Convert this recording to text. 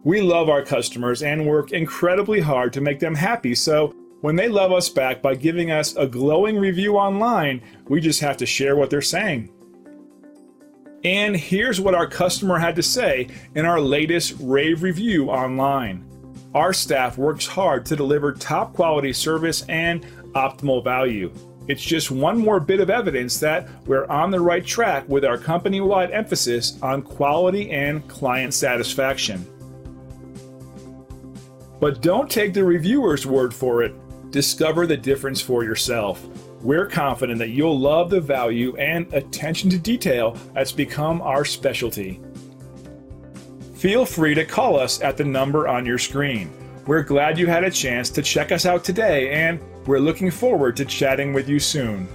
We love our customers and work incredibly hard to make them happy, so when they love us back by giving us a glowing review online, we just have to share what they're saying. And here's what our customer had to say in our latest rave review online. Our staff works hard to deliver top quality service and optimal value. It's just one more bit of evidence that we're on the right track with our company-wide emphasis on quality and client satisfaction. But don't take the reviewer's word for it. Discover the difference for yourself. We're confident that you'll love the value and attention to detail that's become our specialty. Feel free to call us at the number on your screen. We're glad you had a chance to check us out today, and we're looking forward to chatting with you soon.